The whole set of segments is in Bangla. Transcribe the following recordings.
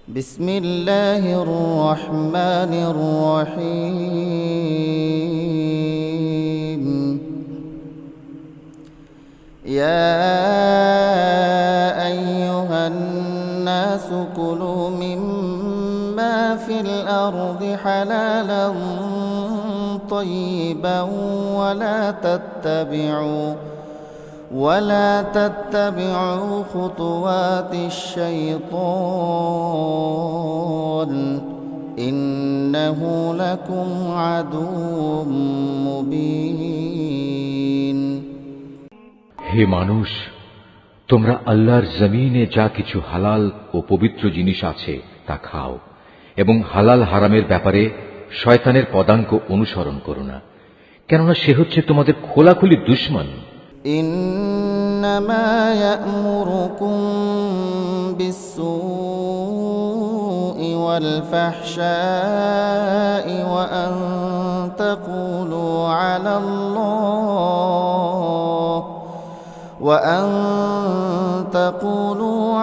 بسم الله الرحمن الرحيم يا أيها الناس كلوا مما في الأرض حلالا طيبا ولا تتبعوا خطوات الشيطان إنه لكم عدو مبين হে মানুষ, তোমরা আল্লাহর জমিনে যা কিছু হালাল ও পবিত্র জিনিস আছে তা খাও এবং হালাল হারামের ব্যাপারে শয়তানের পদাঙ্ক অনুসরণ করো না, কেননা সে হচ্ছে তোমাদের খোলাখুলি দুশমন। إنما يأمركم بالسوء والفحشاء وأن تقولوا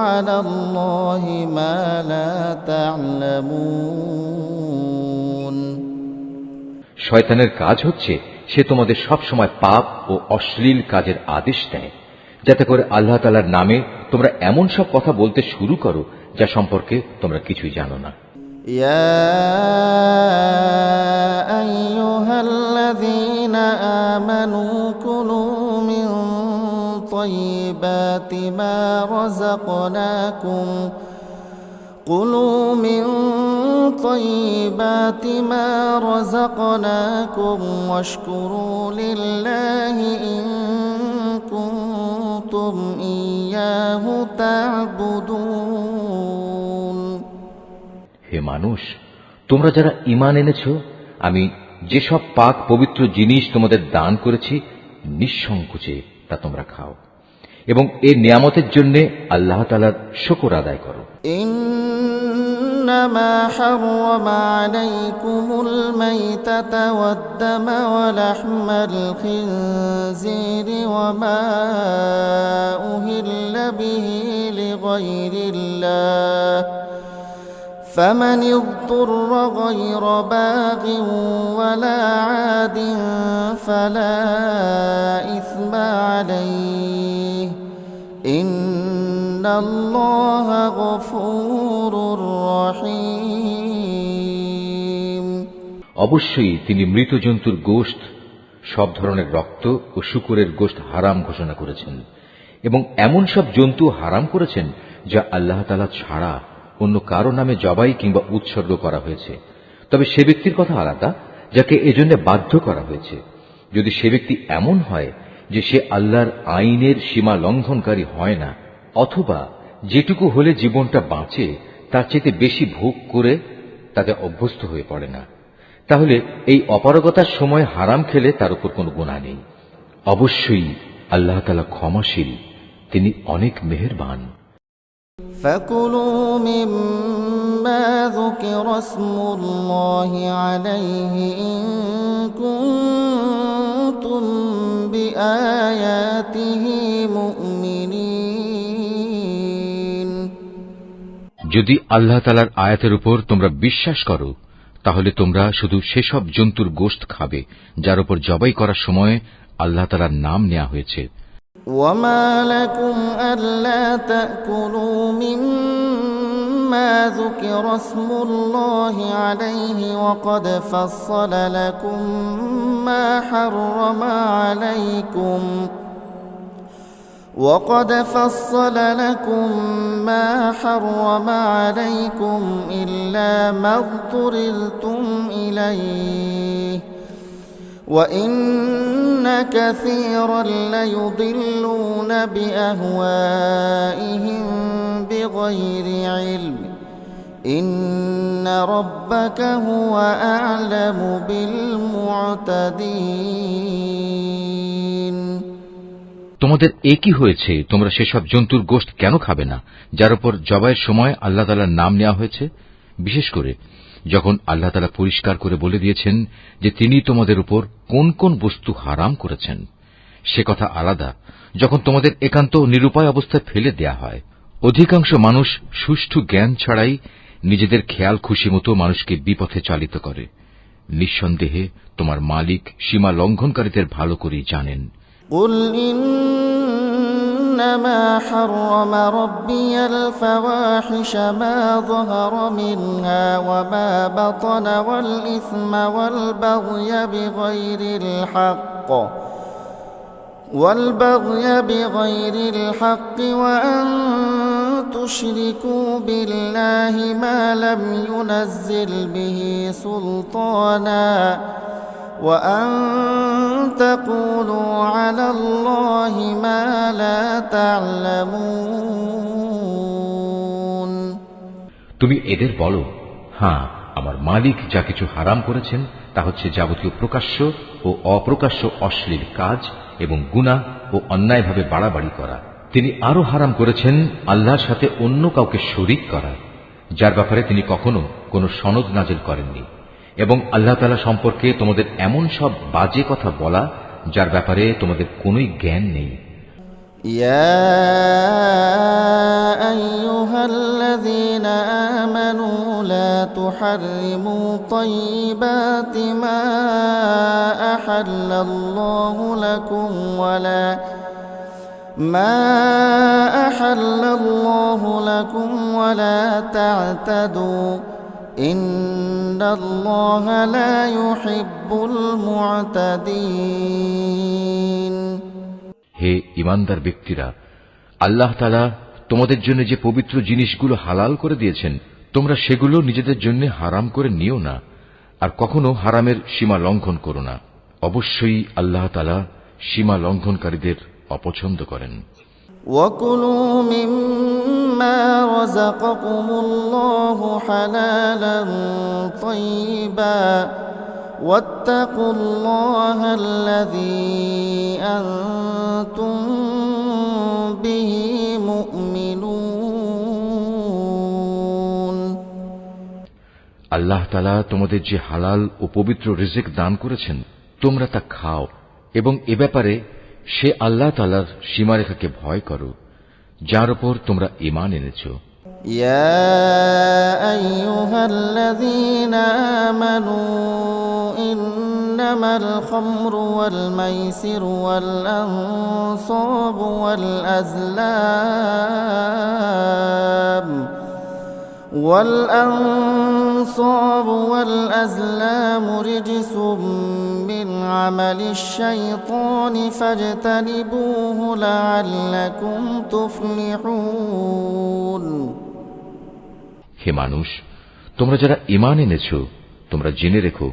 على الله ما لا تعلمون শয়তানের কাজ হচ্ছে সে তোমাদের সব সময় পাপ ও অশ্লীল কাজের আদেশ দেয়, যাতে করে আল্লাহ তাআলার নামে তোমরা এমন সব কথা বলতে শুরু করো যা সম্পর্কে তোমরা কিছুই জানো না। ইয়া আইয়ুহাল্লাযীনা আমানু কুলু মিন তাইয়্যিবাতি মা রাযাকনাকুম كلوا من طيبات ما رزقناكم واشكروا لله إن كنتم إياه تعبدون হে মানুষ, তোমরা যারা ঈমান এনেছো, আমি যেসব পাক পবিত্র জিনিস তোমাদের দান করেছি নিঃসংকোচে তা তোমরা খাও এবং এই নিয়ামতের জন্য আল্লাহ তাআলার শুকর আদায় করো। إنما حرم عليكم الميتة والدم ولحم الخنزير وما أهل به لغير الله فمن اضطر غير باغ ولا عاد فلا إثم عليه إن الله غفور رحيم অবশ্যই তিনি মৃত জন্তুর গোশত, সব ধরনের রক্ত ও শূকরের গোশত হারাম ঘোষণা করেছেন এবং এমন সব জন্তু হারাম করেছেন যা আল্লাহ তাআলা ছাড়া অন্য কারো নামে জবাই কিংবা উৎসর্গ করা হয়েছে। তবে সে ব্যক্তির কথা আলাদা যাকে এজন্য বাধ্য করা হয়েছে। যদি সে ব্যক্তি এমন হয় যে সে আল্লাহর আইনের সীমা লঙ্ঘনকারী হয় না, অথবা যেটুকু হলে জীবনটা বাঁচে তার চেয়ে বেশি ভোগ করে তাতে অভ্যস্ত হয়ে পড়ে না, তাহলে এই অপারগতার সময় হারাম খেলে তার উপর কোনো গুনাহ নেই। অবশ্যই আল্লাহ তাআলা ক্ষমাশীল, তিনি অনেক মেহেরবান। فكلوا مما ذكر اسم الله عليه إن كنتم بآياته مؤمنين যদি আল্লাহ তাআলার আয়াতের উপর তোমরা বিশ্বাস করো, তাহলে তোমরা শুধু সেসব জন্তুর গোশত খাবে যার উপর জবাই করার সময় আল্লাহ তাআলার নাম নেওয়া হয়েছে। وما لكم ألا تأكلوا مما ذكر اسم الله عليه وقد فصل لكم ما حرم عليكم إلا ما اضطررتم إليه وإن كثيرا ليضلون بأهوائهم بغير علم إن ربك هو أعلم بالمعتدين তোমাদের একই হয়েছে, তোমরা সেসব জন্তুর গোশত কেন খাবে না যার উপর জবাইয়ের সময় আল্লাহ তাআলার নাম নেওয়া হয়েছে, বিশেষ করে যখন আল্লাহ তাআলা পরিষ্কার করে বলে দিয়েছেন যে তিনি তোমাদের উপর কোন কোন বস্তু হারাম করেছেন। সে কথা আলাদা যখন তোমাদের একান্ত নিরুপায় অবস্থায় ফেলে দেয়া হয়। অধিকাংশ মানুষ সুষ্ঠু জ্ঞান ছাড়াই নিজেদের খেয়াল খুশি মতো মানুষকে বিপথে চালিত করে। নিঃসন্দেহে তোমার মালিক সীমা লঙ্ঘনকারীদের ভালো করেই জানেন। قل إنما حرم ربي الفواحش ما ظهر منها وما بطن والإثم والبغي بغير الحق وأن تشركوا بالله ما لم ينزل به سلطانا وأن تقولوا على الله ما لا تعلمون। তুমি এদের বলো, হ্যাঁ, আমার মালিক যা কিছু হারাম করেছেন তা হচ্ছে যাবতীয় প্রকাশ্য ও অপ্রকাশ্য অশ্লীল কাজ এবং গুনাহ ও অন্যায়ভাবে বাড়াবাড়ি করা। তিনি আরো হারাম করেছেন আল্লাহর সাথে অন্য কাউকে শরীক করা, যার ব্যাপারে তিনি কখনো কোনো সনদ নাজিল করেননি, এবং আল্লাহ তাআলা সম্পর্কে তোমাদের এমন সব বাজে কথা বলা যার ব্যাপারে তোমাদের কোনোই জ্ঞান নেই। ইয়া আইয়ুহাল্লাযীনা আমানু লা তুহাররিমু তাইয়্যিবাতি মা আহাল্লাল্লাহু লাকুম ওয়ালা তা'তাদু ইন্নাল্লাহা লা ইউহিব্বুল মু'তাদিন। হে ঈমানদার ব্যক্তিরা, আল্লাহ তাআলা তোমাদের জন্য যে পবিত্র জিনিসগুলো হালাল করে দিয়েছেন তোমরা সেগুলো নিজেদের জন্য হারাম করে নিও না, আর কখনো হারামের সীমা লঙ্ঘন করো না। অবশ্যই আল্লাহ তাআলা সীমা লঙ্ঘনকারীদের অপছন্দ করেন। وَكُلُوا مِمَّا رَزَقَكُمُ اللَّهُ حَلَالًا طَيِّبًا وَاتَّقُوا اللَّهَ الَّذِي أَنتُم بِهِ مُؤْمِنُونَ। আল্লাহ তাআলা তোমাদের যে হালাল ও পবিত্র রিজিক দান করেছেন তোমরা তা খাও, এবং এ ব্যাপারে সে আল্লাহ তাআলার সীমারেখাকে ভয় করো যার উপর তোমরা ঈমান এনেছো। ইয়া আইয়ুহাল্লাযীনা আমানু ইন্নামাল খামরু ওয়াল মাইসিরু ওয়াল আনসাবু ওয়াল والأزلام رجس من عمل الشيطان فاجتنبوه لعلكم تفلحون। হে মানুষ, তোমরা যারা ঈমান এনেছো তোমরা জেনে রেখো,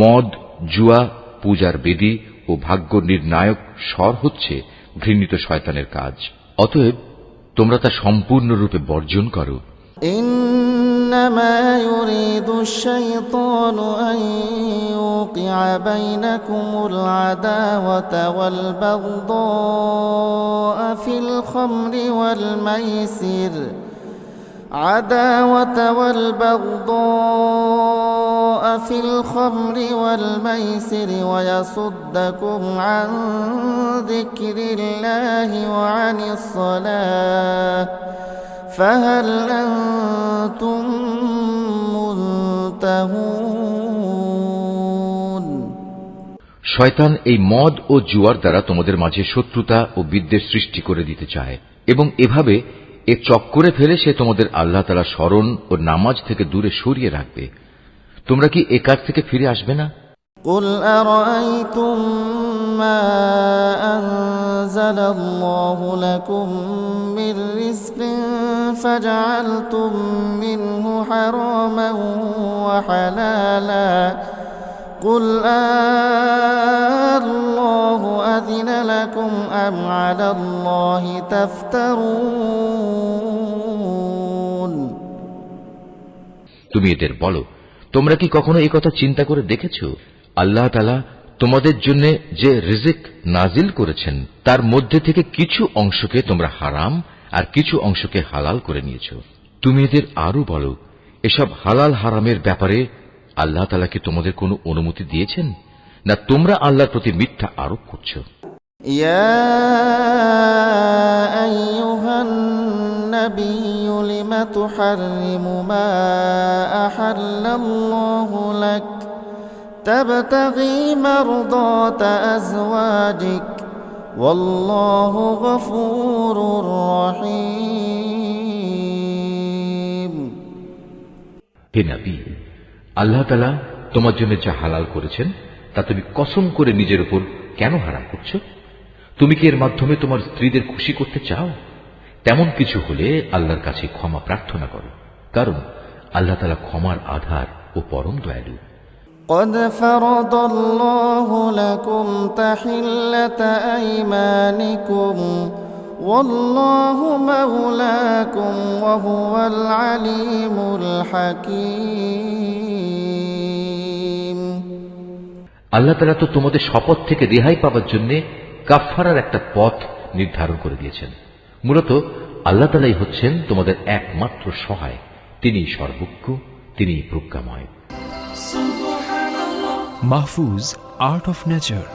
মদ, জুয়া, পূজার বেদী ও ভাগ্য নির্ণায়ক স্বর হচ্ছে ঘৃণিত শয়তানের কাজ। অতএব তোমরা তা সম্পূর্ণরূপে বর্জন করো। إنما يريد الشيطان أن يوقع بينكم العداوة والبغضاء في الخمر والميسر ويصدكم عن ذكر الله وعن الصلاة فهل أنتم منتهون। শয়তান এই মদ ও জুয়ার দ্বারা তোমাদের মাঝে শত্রুতা ও বিদ্বেষ সৃষ্টি করে দিতে চায়, এবং এভাবে এ চক্করে ফেলে সে তোমাদের আল্লাহ তাআলার স্মরণ ও নামাজ থেকে দূরে সরিয়ে রাখবে। তোমরা কি এ কাজ থেকে ফিরে আসবে না? قل أرأيتم ما أنزل الله لكم من رزق فجعلتم منه حراما وحلالا قل الله أذن لكم أم على الله تفترون। তুমি এদের বলো, তোমরা কি কখনো এই কথা চিন্তা করে দেখেছো আল্লাহ তাআলা তোমাদের জন্য যে রিজিক নাজিল করেছেন তার মধ্যে থেকে কিছু অংশকে তোমরা হারাম আর কিছু অংশকে হালাল করে নিয়েছো। তুমি এদের আরো বলো, এসব হালাল হারামের ব্যাপারে আল্লাহ তাআলা কি তোমাদের কোনো অনুমতি দিয়েছেন, না তোমরা আল্লাহর প্রতি মিথ্যা আরোপ করছো? ইয়া আইয়ুহান নাবিয়্যু لم تحرم ما أحل الله لك تبتغي مرضات أزواجك والله غفور رحيم হে নবী, আল্লাহ তাআলা তোমার জন্য যা হালাল করেছেন তা তুমি কসম করে নিজের উপর কেন হারাম করছো? তুমি কি এর মাধ্যমে তোমার স্ত্রীদের খুশি করতে চাও? তেমন কিছু হলে আল্লাহর কাছে ক্ষমা প্রার্থনা করো, কারণ আল্লাহ তাআলা ক্ষমার আধার ও পরম দয়ালু। قد فرض الله لكم تحلة أيمانكم والله مولاكم وهو العليم الحكيم আল্লাহ তাআলা তো তোমাদের শপথ থেকে রেহাই পাওয়ার জন্য কাফফারার একটা পথ নির্ধারণ করে দিয়েছেন। মূলত আল্লাহ তাআলাই হচ্ছেন তোমাদের একমাত্র সহায়, তিনিই সর্বজ্ঞ, তিনিই প্রজ্ঞাময়। Mahfuz, Art of Nature.